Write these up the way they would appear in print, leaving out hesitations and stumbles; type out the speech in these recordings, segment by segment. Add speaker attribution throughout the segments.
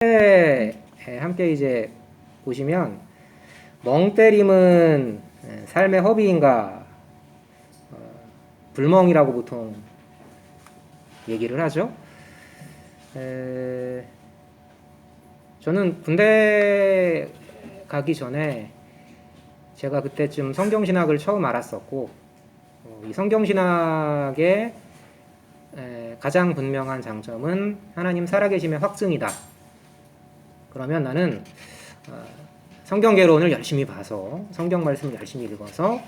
Speaker 1: 함께 이제 보시면 멍 때림은 삶의 허비인가, 불멍이라고 보통 얘기를 하죠. 저는 군대 가기 전에 제가 그때쯤 성경신학을 처음 알았었고, 이 성경신학의 가장 분명한 장점은 하나님 살아계심의 확증이다. 그러면 나는 성경개론을 열심히 봐서 성경 말씀을 열심히 읽어서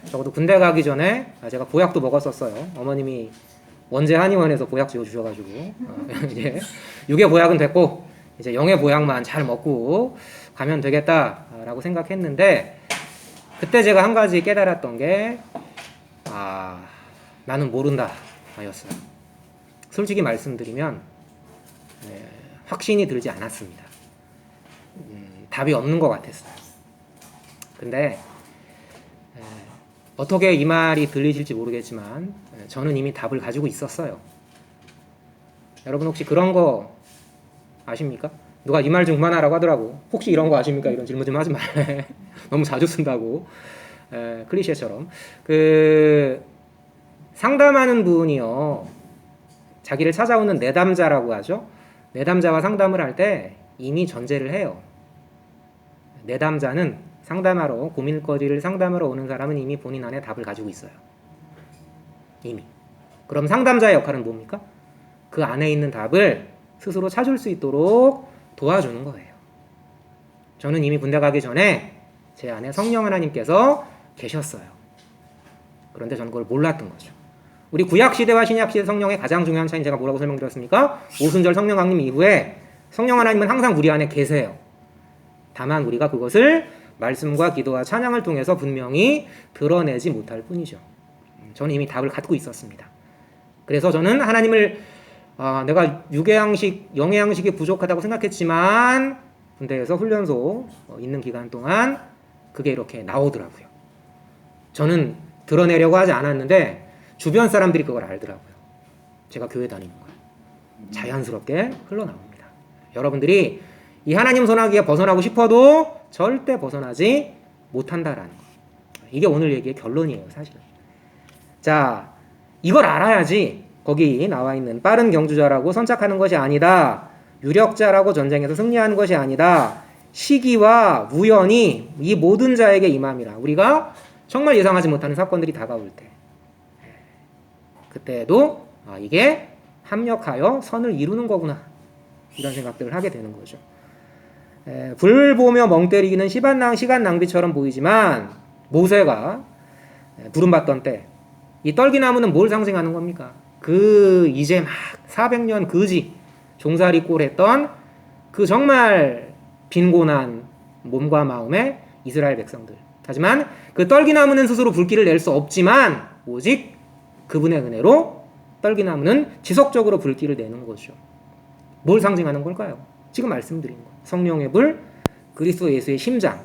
Speaker 1: 적어도 군대 가기 전에 제가 보약도 먹었었어요. 어머님이 원재 한의원에서 보약 지어 주셔가지고 이제 육의 보약은 됐고 이제 영의 보약만 잘 먹고 가면 되겠다라고 생각했는데, 그때 제가 한 가지 깨달았던 게 나는 모른다 였어요. 솔직히 말씀드리면 확신이 들지 않았습니다. 답이 없는 것 같았어요. 근데 어떻게 이 말이 들리실지 모르겠지만 저는 이미 답을 가지고 있었어요. 여러분 혹시 그런 거 아십니까? 누가 이 말 좀 그만하라고 하더라고. 혹시 이런 거 아십니까? 이런 질문 좀 하지 말래. 너무 자주 쓴다고. 클리셰처럼. 상담하는 분이요, 자기를 찾아오는 내담자라고 하죠. 내담자와 상담을 할 때 이미 전제를 해요. 내담자는 상담하러, 고민거리를 상담하러 오는 사람은 이미 본인 안에 답을 가지고 있어요. 이미. 그럼 상담자의 역할은 뭡니까? 그 안에 있는 답을 스스로 찾을 수 있도록 도와주는 거예요. 저는 이미 군대 가기 전에 제 안에 성령 하나님께서 계셨어요. 그런데 저는 그걸 몰랐던 거죠. 우리 구약시대와 신약시대 성령의 가장 중요한 차이는 제가 뭐라고 설명드렸습니까? 오순절 성령 강림 이후에 성령 하나님은 항상 우리 안에 계세요. 다만 우리가 그것을 말씀과 기도와 찬양을 통해서 분명히 드러내지 못할 뿐이죠. 저는 이미 답을 갖고 있었습니다. 그래서 저는 하나님을 내가 육의 양식, 영의 양식이 부족하다고 생각했지만 군대에서 훈련소 있는 기간 동안 그게 이렇게 나오더라고요. 저는 드러내려고 하지 않았는데 주변 사람들이 그걸 알더라고요. 제가 교회 다니는 거예요. 자연스럽게 흘러나옵니다. 여러분들이 이 하나님 손아귀에 벗어나고 싶어도 절대 벗어나지 못한다라는 거. 이게 오늘 얘기의 결론이에요, 사실은. 자, 이걸 알아야지 거기 나와 있는 빠른 경주자라고 선착하는 것이 아니다, 유력자라고 전쟁에서 승리하는 것이 아니다, 시기와 우연이 이 모든 자에게 임함이라. 우리가 정말 예상하지 못하는 사건들이 다가올 때, 그때도 이게 합력하여 선을 이루는 거구나, 이런 생각들을 하게 되는 거죠. 불 보며 멍 때리기는 시간 낭비처럼 보이지만 모세가 부름받던 때 이 떨기나무는 뭘 상징하는 겁니까? 이제 막 400년 그지 종살이 꼴했던 그 정말 빈곤한 몸과 마음의 이스라엘 백성들. 하지만 그 떨기나무는 스스로 불길을 낼 수 없지만 오직 그분의 은혜로 떨기나무는 지속적으로 불길을 내는 거죠. 뭘 상징하는 걸까요? 지금 말씀드린 거. 성령의 불, 그리스도 예수의 심장,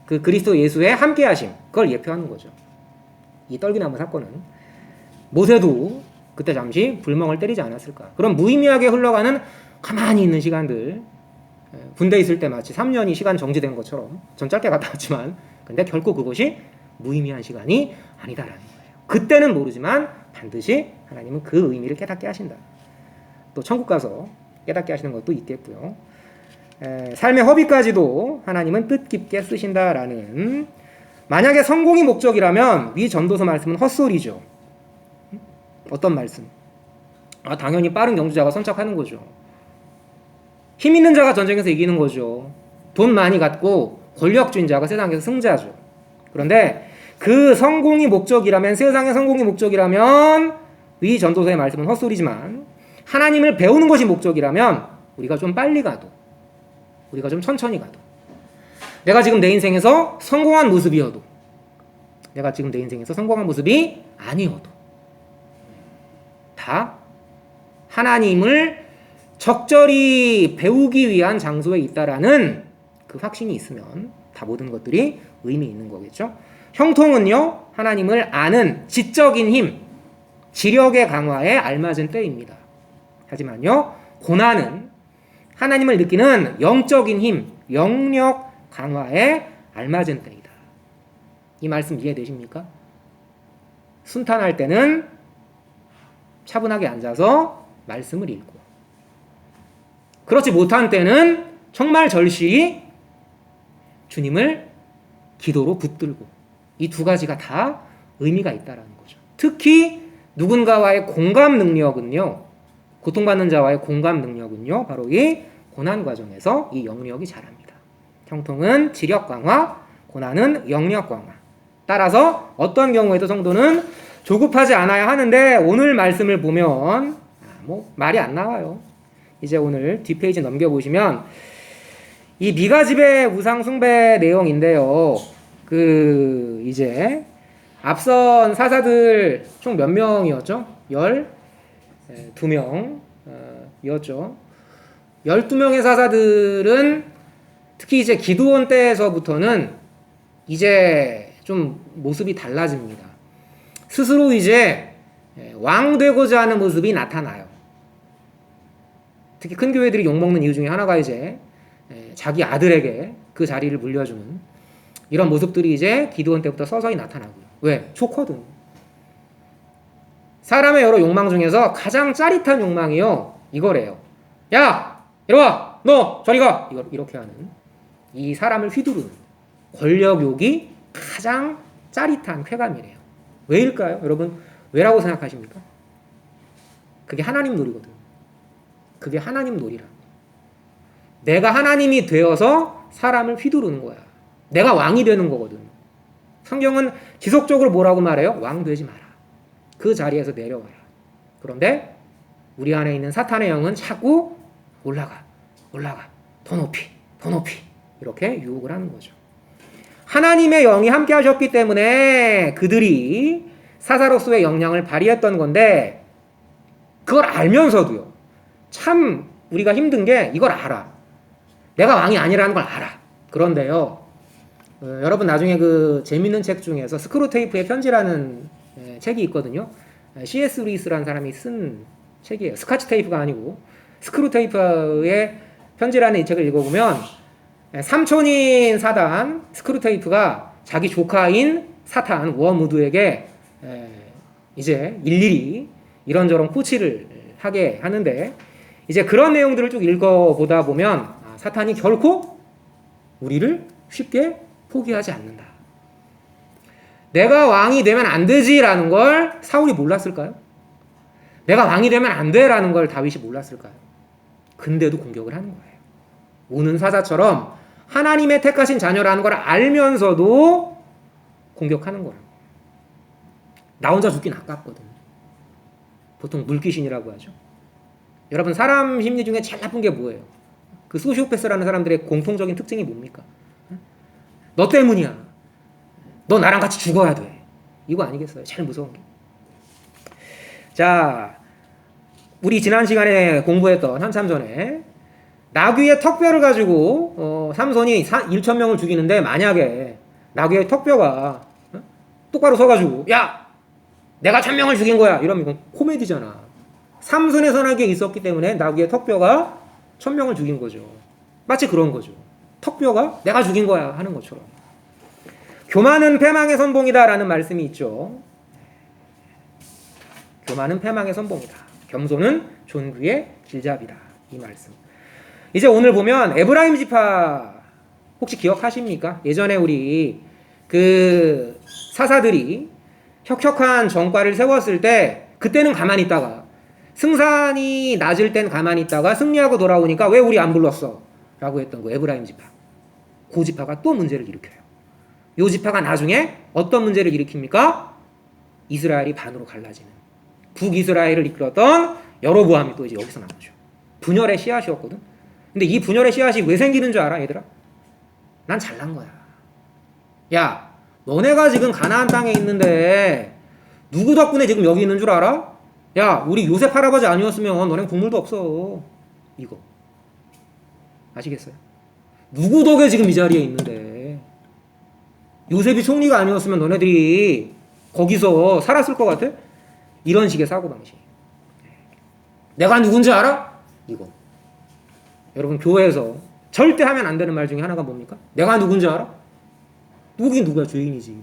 Speaker 1: 그 그리스도 예수의 함께하심, 그걸 예표하는 거죠. 이 떨기나무 사건은 모세도 그때 잠시 불멍을 때리지 않았을까. 그런 무의미하게 흘러가는 가만히 있는 시간들, 군대 있을 때 마치 3년이 시간 정지된 것처럼, 전 짧게 갔다 왔지만 근데 결코 그것이 무의미한 시간이 아니다라는 거예요. 그때는 모르지만 반드시 하나님은 그 의미를 깨닫게 하신다. 또 천국 가서 깨닫게 하시는 것도 있겠고요. 삶의 허비까지도 하나님은 뜻깊게 쓰신다라는, 만약에 성공이 목적이라면 위 전도서 말씀은 헛소리죠. 어떤 말씀? 당연히 빠른 경주자가 선착하는 거죠. 힘 있는 자가 전쟁에서 이기는 거죠. 돈 많이 갖고 권력주인 자가 세상에서 승자죠. 그런데 그 성공이 목적이라면, 세상의 성공이 목적이라면 위 전도서의 말씀은 헛소리지만, 하나님을 배우는 것이 목적이라면 우리가 좀 빨리 가도, 우리가 좀 천천히 가도, 내가 지금 내 인생에서 성공한 모습이어도, 내가 지금 내 인생에서 성공한 모습이 아니어도 다 하나님을 적절히 배우기 위한 장소에 있다라는 그 확신이 있으면 다 모든 것들이 의미 있는 거겠죠. 형통은요, 하나님을 아는 지적인 힘, 지력의 강화에 알맞은 때입니다. 하지만요, 고난은 하나님을 느끼는 영적인 힘, 영력 강화에 알맞은 때이다. 이 말씀 이해되십니까? 순탄할 때는 차분하게 앉아서 말씀을 읽고, 그렇지 못한 때는 정말 절실히 주님을 기도로 붙들고, 이 두 가지가 다 의미가 있다라는 거죠. 특히 누군가와의 공감 능력은요, 고통받는 자와의 공감 능력은요, 바로 이 고난 과정에서 이 영역이 자랍니다. 형통은 지력 강화, 고난은 영역 강화. 따라서 어떤 경우에도 성도는 조급하지 않아야 하는데, 오늘 말씀을 보면 말이 안 나와요. 이제 오늘 뒷페이지 넘겨보시면 이 미가 지배 우상 숭배 내용인데요. 이제 앞선 사사들 총 몇 명이었죠? 12명 이었죠. 12명의 사사들은 특히 이제 기드온 때에서부터는 이제 좀 모습이 달라집니다. 스스로 이제 왕 되고자 하는 모습이 나타나요. 특히 큰 교회들이 욕먹는 이유 중에 하나가 이제 자기 아들에게 그 자리를 물려주는 이런 모습들이 이제 기드온 때부터 서서히 나타나고요. 왜? 좋거든. 사람의 여러 욕망 중에서 가장 짜릿한 욕망이요, 이거래요. 야! 이리 와! 너! 저리 가! 이렇게 하는, 이 사람을 휘두르는 권력욕이 가장 짜릿한 쾌감이래요. 왜일까요? 여러분, 왜라고 생각하십니까? 그게 하나님 놀이거든. 그게 하나님 놀이라. 내가 하나님이 되어서 사람을 휘두르는 거야. 내가 왕이 되는 거거든. 성경은 지속적으로 뭐라고 말해요? 왕 되지 마라. 그 자리에서 내려와라. 그런데 우리 안에 있는 사탄의 영은 자꾸 올라가, 더 높이 이렇게 유혹을 하는 거죠. 하나님의 영이 함께 하셨기 때문에 그들이 사사로서의 역량을 발휘했던 건데, 그걸 알면서도요, 참 우리가 힘든 게 이걸 알아. 내가 왕이 아니라는 걸 알아. 그런데요, 여러분 나중에 그 재밌는 책 중에서 스크루테이프의 편지라는 책이 있거든요. C.S. 루이스라는 사람이 쓴 책이에요. 스카치 테이프가 아니고 스크루테이프의 편지라는 이 책을 읽어보면, 삼촌인 사단 스크루테이프가 자기 조카인 사탄 워무드에게 이제 일일이 이런저런 코치를 하게 하는데, 이제 그런 내용들을 쭉 읽어보다 보면 사탄이 결코 우리를 쉽게 포기하지 않는다. 내가 왕이 되면 안 되지라는 걸 사울이 몰랐을까요? 내가 왕이 되면 안 돼라는 걸 다윗이 몰랐을까요? 근데도 공격을 하는 거예요. 우는 사자처럼 하나님의 택하신 자녀라는 걸 알면서도 공격하는 거라고. 나 혼자 죽긴 아깝거든. 보통 물귀신이라고 하죠. 여러분, 사람 심리 중에 제일 나쁜 게 뭐예요? 그 소시오패스라는 사람들의 공통적인 특징이 뭡니까? 너 때문이야. 너 나랑 같이 죽어야 돼. 이거 아니겠어요? 제일 무서운 게. 자, 우리 지난 시간에 공부했던 한참 전에 나귀의 턱뼈를 가지고 삼손이 1,000명을 죽이는데, 만약에 나귀의 턱뼈가 똑바로 서가지고 야! 내가 1,000명을 죽인 거야! 이러면 이건 코미디잖아. 삼손의 선악에 있었기 때문에 나귀의 턱뼈가 1,000명을 죽인 거죠. 마치 그런 거죠. 턱뼈가 내가 죽인 거야 하는 것처럼. 교만은 패망의 선봉이다라는 말씀이 있죠. 교만은 패망의 선봉이다. 겸손은 존귀의 길잡이다. 이 말씀. 이제 오늘 보면 에브라임 지파 혹시 기억하십니까? 예전에 우리 그 사사들이 혁혁한 정과를 세웠을 때, 그때는 가만히 있다가 승산이 낮을 땐 가만히 있다가 승리하고 돌아오니까 왜 우리 안 불렀어? 라고 했던 거, 에브라임 지파. 그 지파가 또 문제를 일으켜요. 이 지파가 나중에 어떤 문제를 일으킵니까? 이스라엘이 반으로 갈라지는, 북이스라엘을 이끌었던 여로보암이 또 이제 여기서 나오죠. 분열의 씨앗이었거든. 근데 이 분열의 씨앗이 왜 생기는 줄 알아, 얘들아? 난 잘난 거야. 야, 너네가 지금 가나안 땅에 있는데 누구 덕분에 지금 여기 있는 줄 알아? 야, 우리 요셉 할아버지 아니었으면 너넨 국물도 없어. 이거 아시겠어요? 누구 덕에 지금 이 자리에 있는데, 요셉이 총리가 아니었으면 너네들이 거기서 살았을 것 같아? 이런 식의 사고방식. 내가 누군지 알아? 이거. 여러분 교회에서 절대 하면 안 되는 말 중에 하나가 뭡니까? 내가 누군지 알아? 누구긴 누구야? 죄인이지.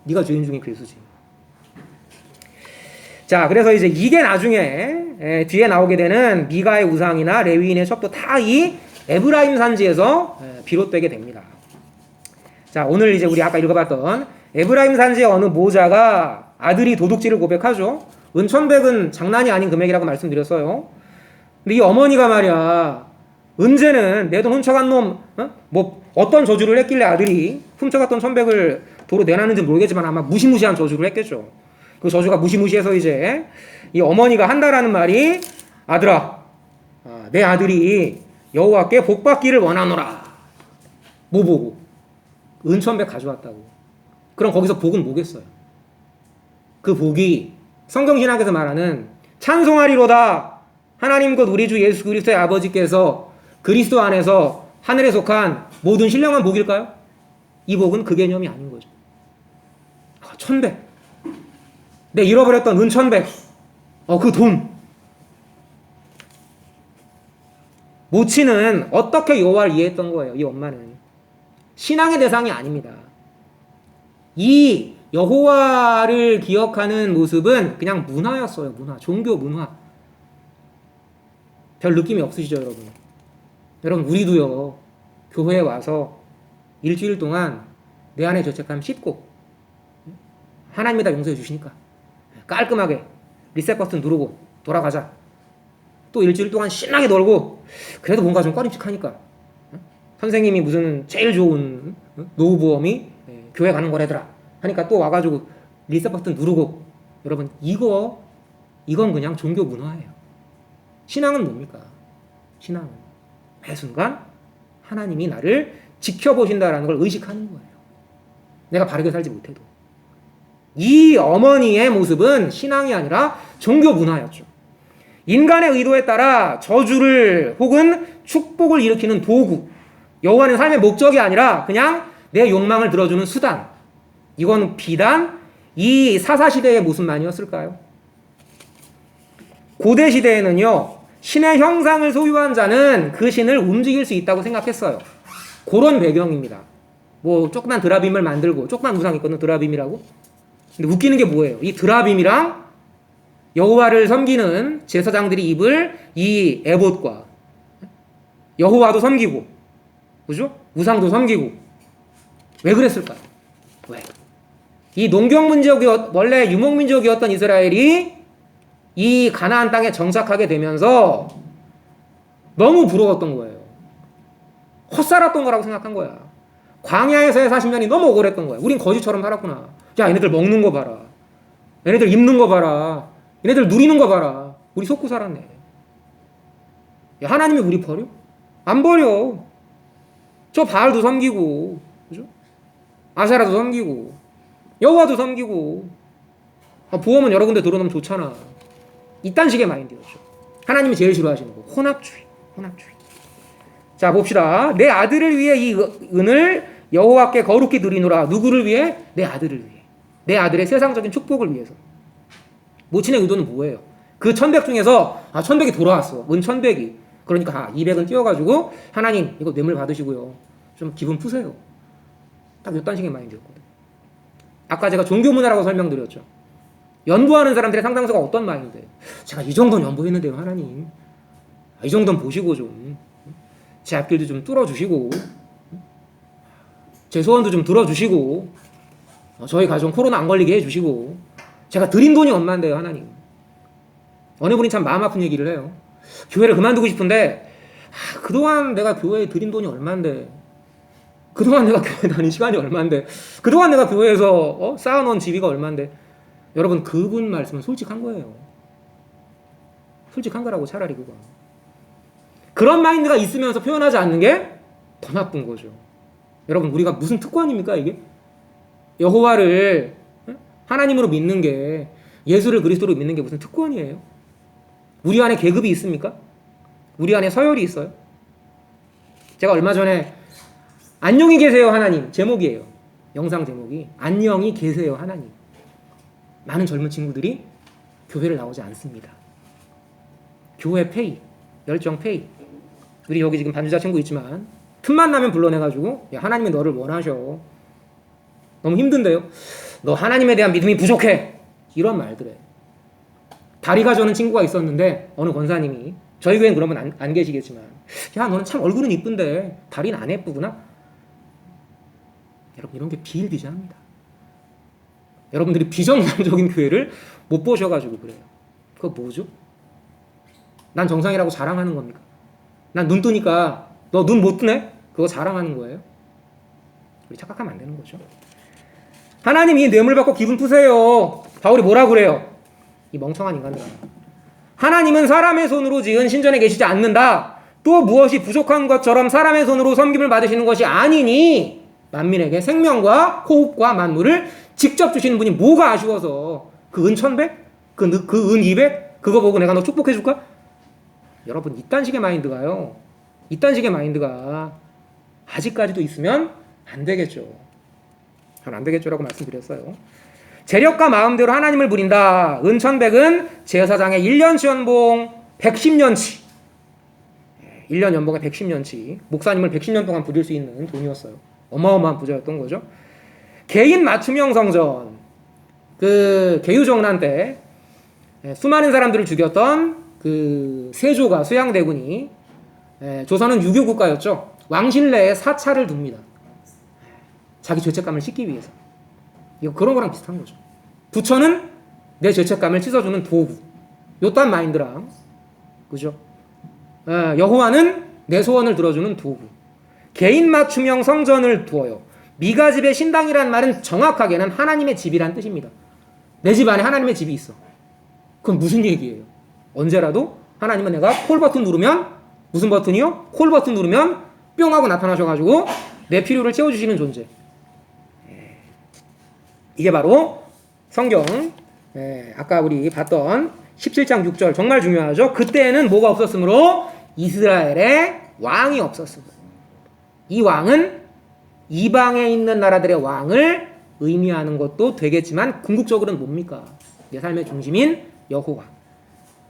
Speaker 1: 네가 죄인 중에 괴수지. 자, 그래서 이제 이게 나중에 뒤에 나오게 되는 미가의 우상이나 레위인의 첩도 다 이 에브라임 산지에서 비롯되게 됩니다. 자, 오늘 이제 우리 아까 읽어봤던 에브라임 산지의 어느 모자가 아들이 도둑질을 고백하죠. 은천백은 장난이 아닌 금액이라고 말씀드렸어요. 근데 이 어머니가 말이야, 은재는 내 돈 훔쳐간 놈, 뭐 어떤 저주를 했길래 아들이 훔쳐갔던 천백을 도로 내놨는지 모르겠지만 아마 무시무시한 저주를 했겠죠. 그 저주가 무시무시해서 이제 이 어머니가 한다라는 말이, 아들아, 내 아들이 여호와께 복받기를 원하노라. 뭐 보고? 은천백 가져왔다고. 그럼 거기서 복은 뭐겠어요? 그 복이 성경신학에서 말하는 찬송하리로다 하나님 곧 우리 주 예수 그리스도의 아버지께서 그리스도 안에서 하늘에 속한 모든 신령한 복일까요? 이 복은 그 개념이 아닌 거죠. 천백, 내 잃어버렸던 은천백, 그 돈. 모친은 어떻게 여호와를 이해했던 거예요? 이 엄마는 신앙의 대상이 아닙니다. 이 여호와를 기억하는 모습은 그냥 문화였어요. 문화, 종교 문화. 별 느낌이 없으시죠, 여러분? 여러분, 우리도요, 교회에 와서 일주일 동안 내 안에 죄책감 씻고 하나님이 다 용서해 주시니까 깔끔하게 리셋 버튼 누르고 돌아가자. 또 일주일 동안 신나게 놀고 그래도 뭔가 좀 꺼림칙하니까 선생님이 무슨 제일 좋은 노후보험이 교회 가는 거래더라 하니까 또 와가지고 리셋 버튼 누르고. 여러분, 이건 그냥 종교 문화예요. 신앙은 뭡니까? 신앙은 매 순간 하나님이 나를 지켜보신다라는 걸 의식하는 거예요. 내가 바르게 살지 못해도. 이 어머니의 모습은 신앙이 아니라 종교 문화였죠. 인간의 의도에 따라 저주를 혹은 축복을 일으키는 도구. 여호와는 삶의 목적이 아니라 그냥 내 욕망을 들어주는 수단. 이건 비단 이 사사시대의 모습만이었을까요? 고대시대에는요, 신의 형상을 소유한 자는 그 신을 움직일 수 있다고 생각했어요. 그런 배경입니다. 뭐 조그만 드라빔을 만들고, 조그만 우상 있거든, 드라빔이라고. 근데 웃기는 게 뭐예요? 이 드라빔이랑 여호와를 섬기는 제사장들이 입을 이 에봇과 여호와도 섬기고, 그죠? 우상도 섬기고. 왜 그랬을까요? 왜? 이 농경민족이 원래 유목민족이었던 이스라엘이 이 가나안 땅에 정착하게 되면서 너무 부러웠던 거예요. 헛살았던 거라고 생각한 거야. 광야에서의 40년이 너무 억울했던 거야. 우린 거지처럼 살았구나. 야, 얘네들 먹는 거 봐라. 얘네들 입는 거 봐라. 얘네들 누리는 거 봐라. 우리 속고 살았네. 야, 하나님이 우리 버려? 안 버려. 저 바알도 섬기고, 그죠? 아세라도 섬기고, 여호와도 섬기고. 보험은 여러 군데 들어놓으면 좋잖아. 이딴 식의 마인드였죠. 하나님이 제일 싫어하시는 거. 혼합주의. 자, 봅시다. 내 아들을 위해 이 은을 여호와께 거룩히 드리노라. 누구를 위해? 내 아들을 위해. 내 아들의 세상적인 축복을 위해서. 모친의 의도는 뭐예요? 그 천백 중에서 천백이 돌아왔어. 은천백이. 그러니까 200은 띄워가지고 하나님 이거 뇌물 받으시고요. 좀 기분 푸세요. 딱 이딴 식의 마인드였거든. 아까 제가 종교문화라고 설명드렸죠. 연보하는 사람들의 상당수가 어떤 마인드예요? 제가 이 정도는 연보했는데요, 하나님. 이 정도는 보시고 좀 제 앞길도 좀 뚫어주시고 제 소원도 좀 들어주시고 저희 가정 코로나 안 걸리게 해주시고. 제가 드린 돈이 얼만데요, 하나님. 어느 분이 참 마음 아픈 얘기를 해요. 교회를 그만두고 싶은데 그동안 내가 교회에 드린 돈이 얼만데, 그동안 내가 교회 다닌 시간이 얼만데, 그동안 내가 교회에서 쌓아놓은 지위가 얼만데. 여러분, 그분 말씀은 솔직한 거예요. 솔직한 거라고. 차라리 그거. 그런 마인드가 있으면서 표현하지 않는 게 더 나쁜 거죠. 여러분, 우리가 무슨 특권입니까 이게? 여호와를 하나님으로 믿는 게, 예수를 그리스도로 믿는 게 무슨 특권이에요? 우리 안에 계급이 있습니까? 우리 안에 서열이 있어요? 제가 얼마 전에 안녕히 계세요 하나님 제목이에요. 영상 제목이 안녕히 계세요 하나님. 많은 젊은 친구들이 교회를 나오지 않습니다. 교회 페이, 열정 페이. 우리 여기 지금 반주자 친구 있지만 틈만 나면 불러내가지고 야, 하나님이 너를 원하셔. 너무 힘든데요. 너 하나님에 대한 믿음이 부족해. 이런 말들 해. 다리가 저는 친구가 있었는데 어느 권사님이 저희 교회는 그런 분 안 계시겠지만 야 너는 참 얼굴은 이쁜데 다리는 안 예쁘구나. 여러분 이런 게 비일비재합니다. 여러분들이 비정상적인 교회를 못 보셔가지고 그래요. 그거 뭐죠? 난 정상이라고 자랑하는 겁니까? 난 눈 뜨니까 너 눈 못 뜨네? 그거 자랑하는 거예요? 우리 착각하면 안 되는 거죠. 하나님이 뇌물 받고 기분 푸세요. 바울이 뭐라 그래요? 이 멍청한 인간들아. 하나님은 사람의 손으로 지은 신전에 계시지 않는다. 또 무엇이 부족한 것처럼 사람의 손으로 섬김을 받으시는 것이 아니니 만민에게 생명과 호흡과 만물을 직접 주시는 분이 뭐가 아쉬워서 그 은 1,100? 그 은 200? 그거 보고 내가 너 축복해줄까? 여러분 이딴 식의 마인드가요. 이딴 식의 마인드가 아직까지도 있으면 안 되겠죠. 전 안 되겠죠라고 말씀드렸어요. 재력과 마음대로 하나님을 부린다. 은 1,100은 제사장의 1년치 연봉 110년치. 1년 연봉에 110년치. 목사님을 110년 동안 부릴 수 있는 돈이었어요. 어마어마한 부자였던 거죠. 개인 맞춤형 성전. 그 개유정난 때 수많은 사람들을 죽였던 그 세조가 수양대군이 조선은 유교 국가였죠. 왕실내에 사찰을 둡니다. 자기 죄책감을 씻기 위해서. 이거 그런 거랑 비슷한 거죠. 부처는 내 죄책감을 씻어주는 도구. 요딴 마인드랑 그죠? 여호와는 내 소원을 들어주는 도구. 개인 맞춤형 성전을 두어요. 미가 집의 신당이란 말은 정확하게는 하나님의 집이란 뜻입니다. 내 집 안에 하나님의 집이 있어. 그건 무슨 얘기예요? 언제라도 하나님은 내가 콜 버튼 누르면 무슨 버튼이요? 콜 버튼 누르면 뿅 하고 나타나셔가지고 내 필요를 채워주시는 존재. 이게 바로 성경 아까 우리 봤던 17장 6절 정말 중요하죠. 그때는 뭐가 없었으므로 이스라엘의 왕이 없었습니다. 이 왕은 이방에 있는 나라들의 왕을 의미하는 것도 되겠지만 궁극적으로는 뭡니까? 내 삶의 중심인 여호와.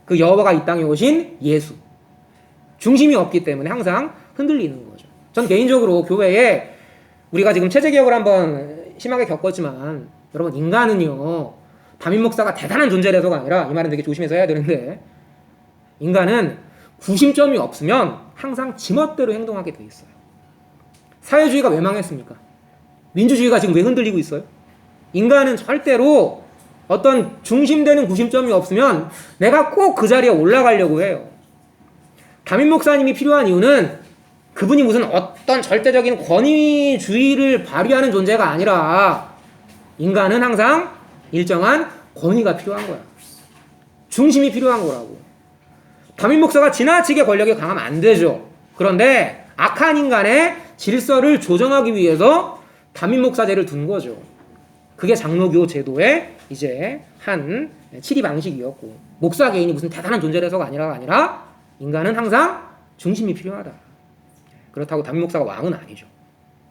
Speaker 1: 그 여호와가 이 땅에 오신 예수. 중심이 없기 때문에 항상 흔들리는 거죠. 전 개인적으로 교회에 우리가 지금 체제개혁을 한번 심하게 겪었지만 여러분 인간은요 담임 목사가 대단한 존재라서가 아니라 이 말은 되게 조심해서 해야 되는데 인간은 구심점이 없으면 항상 지멋대로 행동하게 돼 있어요. 사회주의가 왜 망했습니까? 민주주의가 지금 왜 흔들리고 있어요? 인간은 절대로 어떤 중심되는 구심점이 없으면 내가 꼭 그 자리에 올라가려고 해요. 담임 목사님이 필요한 이유는 그분이 무슨 어떤 절대적인 권위주의를 발휘하는 존재가 아니라 인간은 항상 일정한 권위가 필요한 거야. 중심이 필요한 거라고. 담임 목사가 지나치게 권력이 강하면 안 되죠. 그런데 악한 인간의 질서를 조정하기 위해서 담임 목사제를 둔 거죠. 그게 장로교 제도의 이제 한 치리 방식이었고 목사 개인이 무슨 대단한 존재라서가 아니라 인간은 항상 중심이 필요하다. 그렇다고 담임 목사가 왕은 아니죠.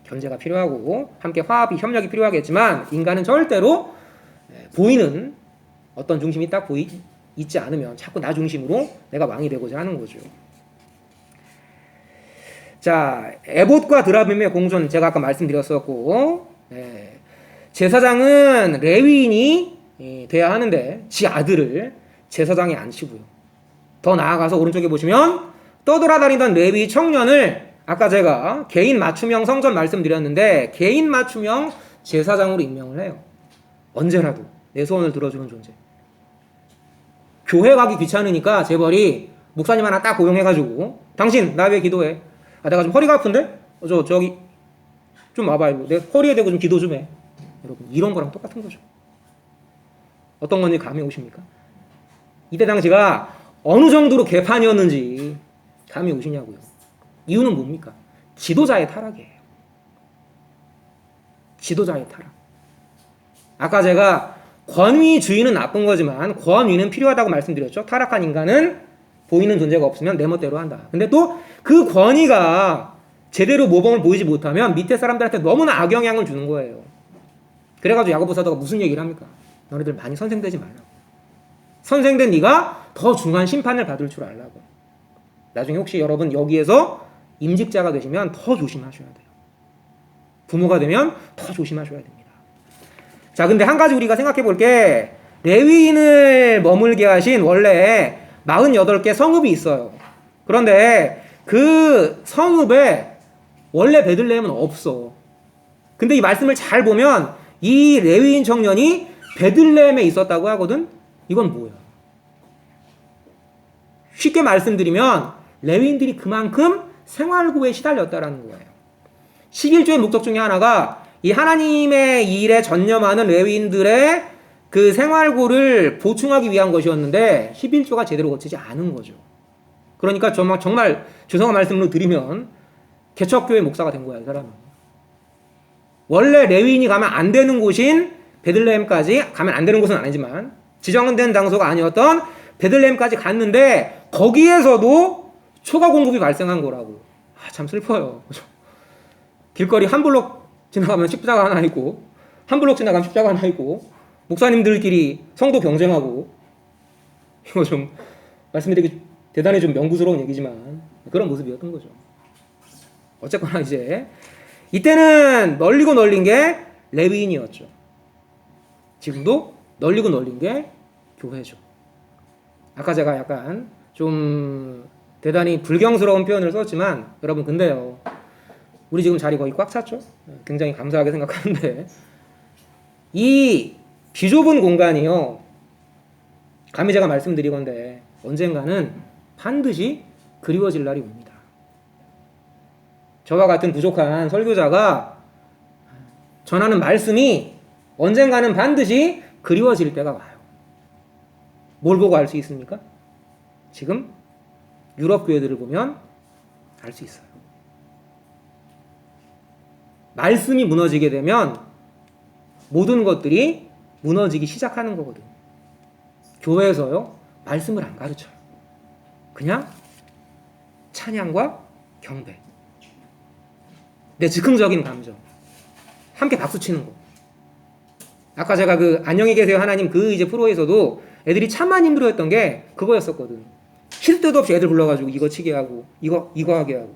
Speaker 1: 견제가 필요하고 함께 화합이 협력이 필요하겠지만 인간은 절대로 보이는 어떤 중심이 딱 있지 않으면 자꾸 나 중심으로 내가 왕이 되고자 하는 거죠. 자, 에봇과 드라빔의 공존 제가 아까 말씀드렸었고 제사장은 레위인이 돼야 하는데 지 아들을 제사장에 앉히고요. 더 나아가서 오른쪽에 보시면 떠돌아다니던 레위 청년을 아까 제가 개인 맞춤형 성전 말씀드렸는데 개인 맞춤형 제사장으로 임명을 해요. 언제라도 내 소원을 들어주는 존재. 교회 가기 귀찮으니까 재벌이 목사님 하나 딱 고용해가지고 당신 나 왜 기도해? 아 내가 좀 허리가 아픈데? 저기 좀 와봐요. 내 허리에 대고 좀 기도 좀 해. 여러분 이런 거랑 똑같은 거죠. 어떤 건지 감이 오십니까? 이때 당시가 어느 정도로 개판이었는지 감이 오시냐고요. 이유는 뭡니까? 지도자의 타락이에요. 지도자의 타락. 아까 제가 권위주의는 나쁜 거지만 권위는 필요하다고 말씀드렸죠. 타락한 인간은 보이는 존재가 없으면 내 멋대로 한다. 근데 또 그 권위가 제대로 모범을 보이지 못하면 밑에 사람들한테 너무나 악영향을 주는 거예요. 그래가지고 야고보 사도가 무슨 얘기를 합니까? 너네들 많이 선생되지 말라고. 선생된 네가 더 중한 심판을 받을 줄 알라고. 나중에 혹시 여러분 여기에서 임직자가 되시면 더 조심하셔야 돼요. 부모가 되면 더 조심하셔야 됩니다. 자, 근데 한 가지 우리가 생각해 볼 게 레위인을 머물게 하신 원래 48개 성읍이 있어요. 그런데 그 성읍에 원래 베들레헴은 없어. 근데 이 말씀을 잘 보면 이 레위인 청년이 베들레헴에 있었다고 하거든. 이건 뭐야? 쉽게 말씀드리면 레위인들이 그만큼 생활고에 시달렸다라는 거예요. 11조의 목적 중에 하나가 이 하나님의 일에 전념하는 레위인들의 그 생활고를 보충하기 위한 것이었는데 11조가 제대로 거치지 않은 거죠. 그러니까 정말 죄송한 말씀으로 드리면 개척교회 목사가 된 거야, 이 사람은. 원래 레위인이 가면 안 되는 곳인 베들레헴까지, 가면 안 되는 곳은 아니지만 지정된 장소가 아니었던 베들레헴까지 갔는데 거기에서도 초과 공급이 발생한 거라고. 참 슬퍼요. 길거리 한 블록 지나가면 십자가 하나 있고, 한 블록 지나가면 십자가 하나 있고, 목사님들끼리 성도 경쟁하고, 이거 좀 말씀드리기 대단히 좀 명구스러운 얘기지만 그런 모습이었던 거죠. 어쨌거나 이제 이때는 널리고 널린 게 레위인이었죠. 지금도 널리고 널린 게 교회죠. 아까 제가 약간 좀 대단히 불경스러운 표현을 썼지만 여러분 근데요, 우리 지금 자리 거의 꽉 찼죠? 굉장히 감사하게 생각하는데 이 비좁은 공간이요, 감히 제가 말씀드리건데 언젠가는 반드시 그리워질 날이 옵니다. 저와 같은 부족한 설교자가 전하는 말씀이 언젠가는 반드시 그리워질 때가 와요. 뭘 보고 알 수 있습니까? 지금 유럽 교회들을 보면 알 수 있어요. 말씀이 무너지게 되면 모든 것들이 무너지기 시작하는 거거든. 교회에서요, 말씀을 안 가르쳐요. 그냥 찬양과 경배, 내 즉흥적인 감정, 함께 박수 치는 거. 아까 제가 그 안녕히 계세요 하나님 그 이제 프로에서도 애들이 참만 힘들어했던 게 그거였었거든. 쉴 데도 없이 애들 불러가지고 이거 치게 하고 이거 하게 하고.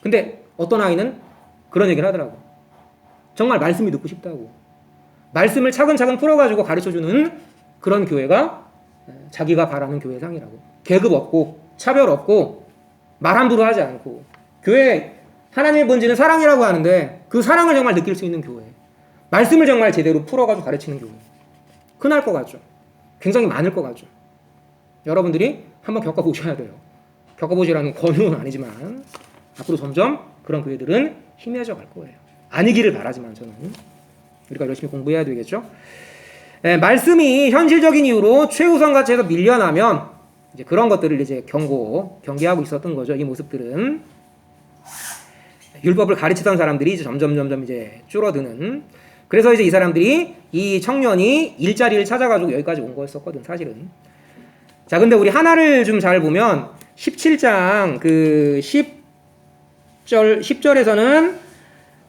Speaker 1: 근데 어떤 아이는 그런 얘기를 하더라고. 정말 말씀이 듣고 싶다고. 말씀을 차근차근 풀어가지고 가르쳐주는 그런 교회가 자기가 바라는 교회상이라고. 계급 없고 차별 없고 말 함부로 하지 않고, 교회 하나님의 본질은 사랑이라고 하는데 그 사랑을 정말 느낄 수 있는 교회, 말씀을 정말 제대로 풀어가지고 가르치는 교회, 흔할 것 같죠? 굉장히 많을 것 같죠? 여러분들이 한번 겪어보셔야 돼요. 겪어보시라는 권유는 아니지만 앞으로 점점 그런 교회들은 희미해져 갈 거예요. 아니기를 바라지만 저는 우리가 열심히 공부해야 되겠죠? 말씀이 현실적인 이유로 최우선 가치에서 밀려나면 이제 그런 것들을 이제 경계하고 있었던 거죠. 이 모습들은 율법을 가르치던 사람들이 이제 점점 이제 줄어드는. 그래서 이제 이 사람들이, 이 청년이 일자리를 찾아가지고 여기까지 온 거였었거든, 사실은. 자, 근데 우리 하나를 좀 잘 보면 17장 그 10절에서는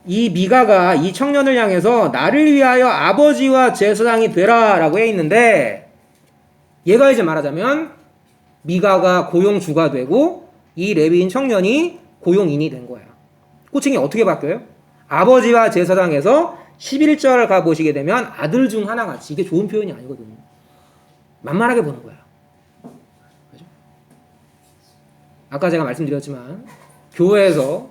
Speaker 1: 이 미가가 이 청년을 향해서 나를 위하여 아버지와 제사장이 되라라고 해 있는데, 얘가 이제 말하자면 미가가 고용주가 되고 이 레위인 청년이 고용인이 된 거야. 호칭이 어떻게 바뀌어요? 아버지와 제사장에서 11절 가보시게 되면 아들 중 하나같이. 이게 좋은 표현이 아니거든요. 만만하게 보는 거야. 그죠? 아까 제가 말씀드렸지만 교회에서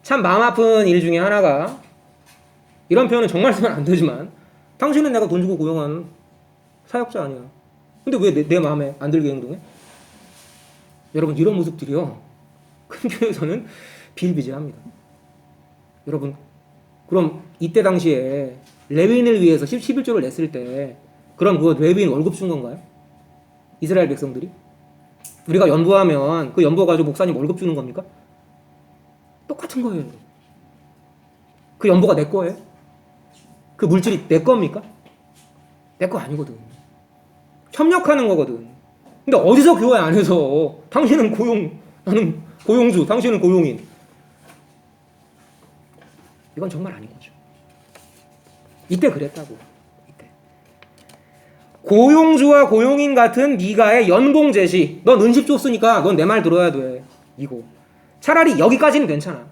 Speaker 1: 참 마음 아픈 일 중에 하나가, 이런 표현은 정말 쓰면 안 되지만, 당신은 내가 돈 주고 고용한 사역자 아니야. 근데 왜 내 마음에 안 들게 행동해? 여러분, 이런 모습들이요, 큰 교회에서는 비일비재합니다. 여러분, 그럼 이때 당시에 레위인을 위해서 11조를 냈을 때 그럼 그 레위인 월급 준 건가요? 이스라엘 백성들이? 우리가 연부하면 그 연부 가지고 목사님 월급 주는 겁니까? 똑같은 거예요. 그 연보가 내 거예요? 그 물질이 내 겁니까? 내 거 아니거든. 협력하는 거거든. 근데 어디서 교회 안에서 당신은 나는 고용주, 당신은 고용인. 이건 정말 아닌 거죠. 이때 그랬다고. 이때. 고용주와 고용인 같은 미가의 연봉 제시. 넌 은십 줬으니까 넌 내 말 들어야 돼. 이거. 차라리 여기까지는 괜찮아.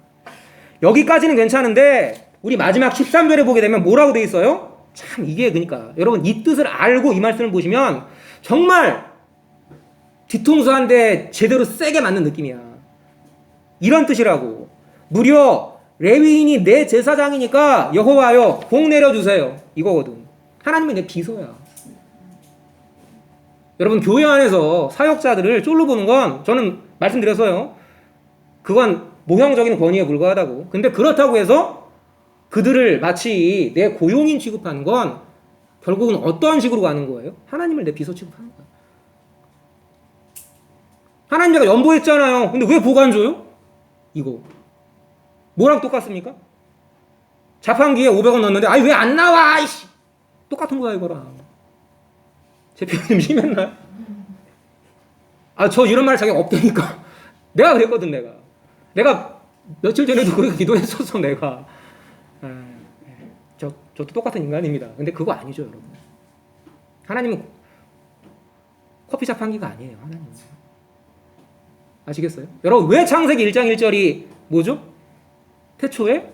Speaker 1: 여기까지는 괜찮은데 우리 마지막 13절에 보게 되면 뭐라고 돼 있어요? 참 이게 그러니까 여러분 이 뜻을 알고 이 말씀을 보시면 정말 뒤통수 한 대 제대로 세게 맞는 느낌이야. 이런 뜻이라고. 무려 레위인이 내 제사장이니까 여호와여 복 내려주세요. 이거거든. 하나님은 내 비서야. 여러분 교회 안에서 사역자들을 쫄로 보는 건 저는 말씀드렸어요. 그건 모형적인 권위에 불과하다고. 근데 그렇다고 해서 그들을 마치 내 고용인 취급하는 건 결국은 어떠한 식으로 가는 거예요? 하나님을 내 비서 취급하는 거야. 하나님 내가 연보했잖아요. 근데 왜 복 안 줘요? 이거 뭐랑 똑같습니까? 자판기에 500원 넣었는데 아니 왜 안 나와? 이씨. 똑같은 거야 이거랑. 제 표현이 심했나요? 저 이런 말 자격 없다니까. 내가 그랬거든 내가 며칠 전에도 그렇게 기도했었어 내가. 저도 똑같은 인간입니다. 근데 그거 아니죠 여러분. 하나님은 커피 자판기가 아니에요. 하나님은. 아시겠어요? 여러분 왜 창세기 1장 1절이 뭐죠? 태초에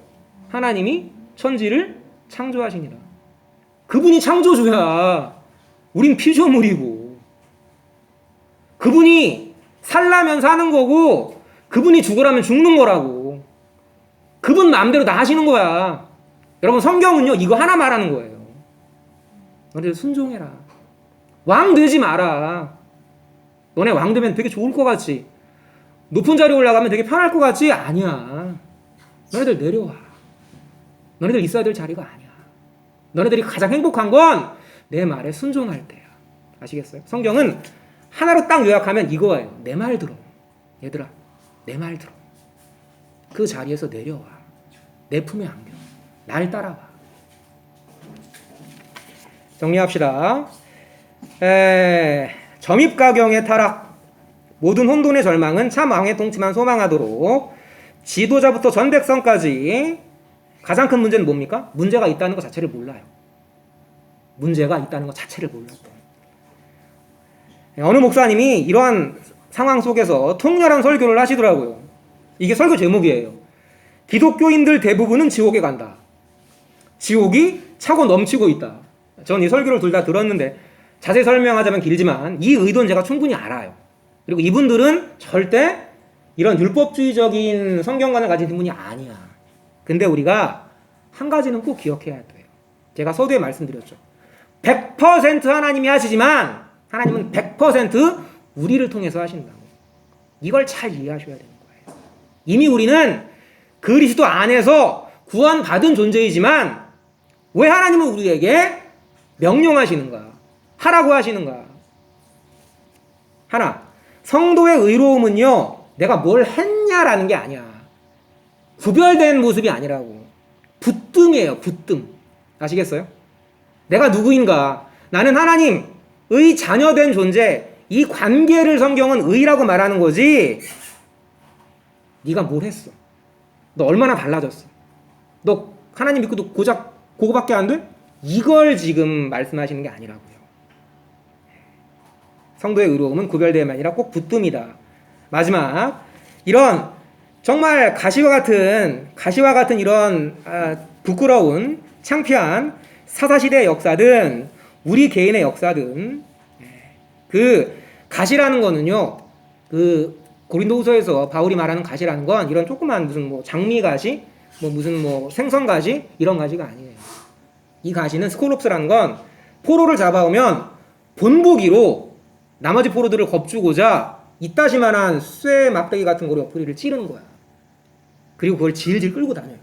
Speaker 1: 하나님이 천지를 창조하시니라. 그분이 창조주야. 우린 피조물이고. 그분이 살라면 사는 거고 그분이 죽으라면 죽는 거라고. 그분 마음대로 다 하시는 거야. 여러분 성경은요 이거 하나 말하는 거예요. 너네들 순종해라. 왕 되지 마라. 너네 왕 되면 되게 좋을 것 같지? 높은 자리에 올라가면 되게 편할 것 같지? 아니야. 너네들 내려와. 너네들 있어야 될 자리가 아니야. 너네들이 가장 행복한 건 내 말에 순종할 때야. 아시겠어요? 성경은 하나로 딱 요약하면 이거예요. 내 말 들어. 얘들아 내 말 들어. 그 자리에서 내려와. 내 품에 안겨. 날 따라와. 정리합시다. 점입가경의 타락. 모든 혼돈의 절망은 참 왕의 통치만 소망하도록. 지도자부터 전 백성까지 가장 큰 문제는 뭡니까? 문제가 있다는 것 자체를 몰라요. 문제가 있다는 것 자체를 몰랐다. 어느 목사님이 이러한 상황 속에서 통렬한 설교를 하시더라고요. 이게 설교 제목이에요. 기독교인들 대부분은 지옥에 간다. 지옥이 차고 넘치고 있다. 전 이 설교를 둘 다 들었는데 자세히 설명하자면 길지만 이 의도는 제가 충분히 알아요. 그리고 이분들은 절대 이런 율법주의적인 성경관을 가진 분이 아니야. 근데 우리가 한 가지는 꼭 기억해야 돼요. 제가 서두에 말씀드렸죠. 100% 하나님이 하시지만 하나님은 100% 우리를 통해서 하신다고. 이걸 잘 이해하셔야 되는 거예요. 이미 우리는 그리스도 안에서 구원받은 존재이지만 왜 하나님은 우리에게 명령하시는가? 하라고 하시는가? 하나, 성도의 의로움은요, 내가 뭘 했냐라는 게 아니야. 구별된 모습이 아니라고. 붙듦이에요, 붙듦. 아시겠어요? 내가 누구인가? 나는 하나님의 자녀된 존재. 이 관계를 성경은 의라고 말하는 거지. 네가 뭘 했어? 너 얼마나 달라졌어? 너 하나님 믿고도 고작 그거밖에 안 돼? 이걸 지금 말씀하시는 게 아니라고요. 성도의 의로움은 구별됨이 아니라 꼭 붙듦이다. 마지막, 이런 정말 가시와 같은 이런 부끄러운 창피한 사사시대의 역사든 우리 개인의 역사든, 그 가시라는 거는요, 그 고린도후서에서 바울이 말하는 가시라는 건 이런 조그만 무슨 뭐 장미 가시, 뭐 무슨 뭐 생선 가시 이런 가시가 아니에요. 이 가시는 스콜롭스라는 건 포로를 잡아오면 본보기로 나머지 포로들을 겁주고자 이따시만한 쇠 막대기 같은 거로 옆구리를 찌르는 거야. 그리고 그걸 질질 끌고 다녀요.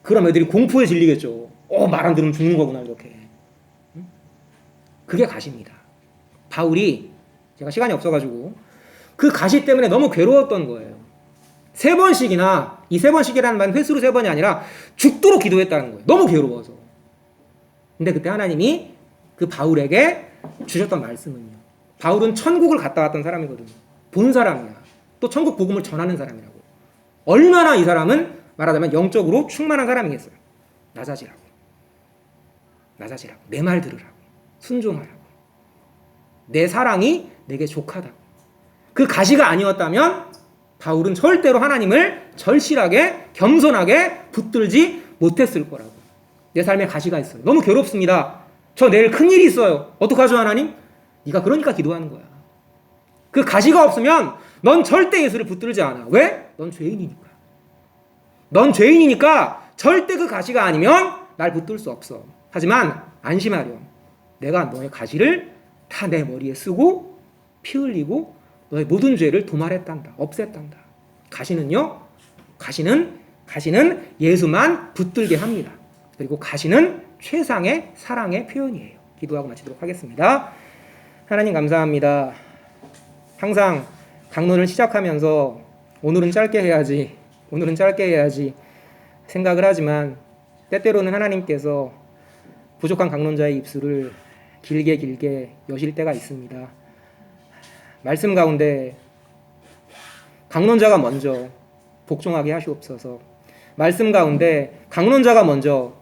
Speaker 1: 그럼 애들이 공포에 질리겠죠. 말 안 들으면 죽는 거구나 이렇게. 그게 가시입니다. 바울이, 제가 시간이 없어가지고 그 가시 때문에 너무 괴로웠던 거예요. 3번씩이나, 이 3번씩이라는 말은 횟수로 3번이 아니라 죽도록 기도했다는 거예요. 너무 괴로워서. 근데 그때 하나님이 그 바울에게 주셨던 말씀은요, 바울은 천국을 갔다 왔던 사람이거든요. 본 사람이야. 또 천국 복음을 전하는 사람이라고. 얼마나 이 사람은 말하자면 영적으로 충만한 사람이겠어요. 나자지라고. 내 말 들으라고. 순종하라고. 내 사랑이 내게 족하다고. 그 가시가 아니었다면 바울은 절대로 하나님을 절실하게 겸손하게 붙들지 못했을 거라고. 내 삶에 가시가 있어요. 너무 괴롭습니다. 저 내일 큰일이 있어요. 어떡하죠 하나님? 네가 그러니까 기도하는 거야. 그 가시가 없으면 넌 절대 예수를 붙들지 않아. 왜? 넌 죄인이니까. 넌 죄인이니까 절대 그 가시가 아니면 날 붙들 수 없어. 하지만 안심하렴. 내가 너의 가시를 다 내 머리에 쓰고 피 흘리고 너의 모든 죄를 도말했단다. 없앴단다. 가시는요. 가시는 예수만 붙들게 합니다. 그리고 가시는 최상의 사랑의 표현이에요. 기도하고 마치도록 하겠습니다. 하나님 감사합니다. 항상 강론을 시작하면서 오늘은 짧게 해야지 생각을 하지만 때때로는 하나님께서 부족한 강론자의 입술을 길게 여실 때가 있습니다. 말씀 가운데 강론자가 먼저 복종하게 하시옵소서. 말씀 가운데 강론자가 먼저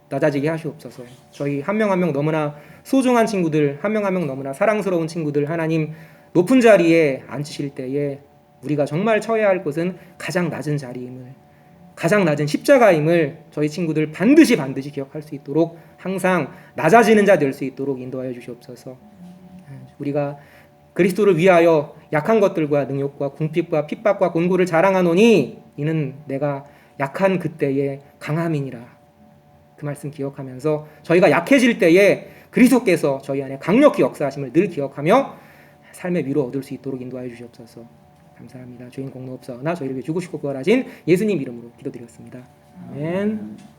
Speaker 1: 낮아지게 하시옵소서. 저희 한 명 한 명 너무나 소중한 친구들, 한 명 한 명 너무나 사랑스러운 친구들 하나님 높은 자리에 앉히실 때에 우리가 정말 처해야 할 것은 가장 낮은 자리임을, 가장 낮은 십자가임을 저희 친구들 반드시 기억할 수 있도록 항상 낮아지는 자 될 수 있도록 인도하여 주시옵소서. 우리가 그리스도를 위하여 약한 것들과 능욕과 궁핍과 핍박과 곤고를 자랑하노니 이는 내가 약한 그때의 강함이니라. 그 말씀 기억하면서 저희가 약해질 때에 그리스도께서 저희 안에 강력히 역사하심을 늘 기억하며 삶의 위로 얻을 수 있도록 인도하여 주시옵소서. 감사합니다. 죄인 공로 없사오나 저희를 위해 죽으시고 부활하신 예수님 이름으로 기도드렸습니다. 아멘.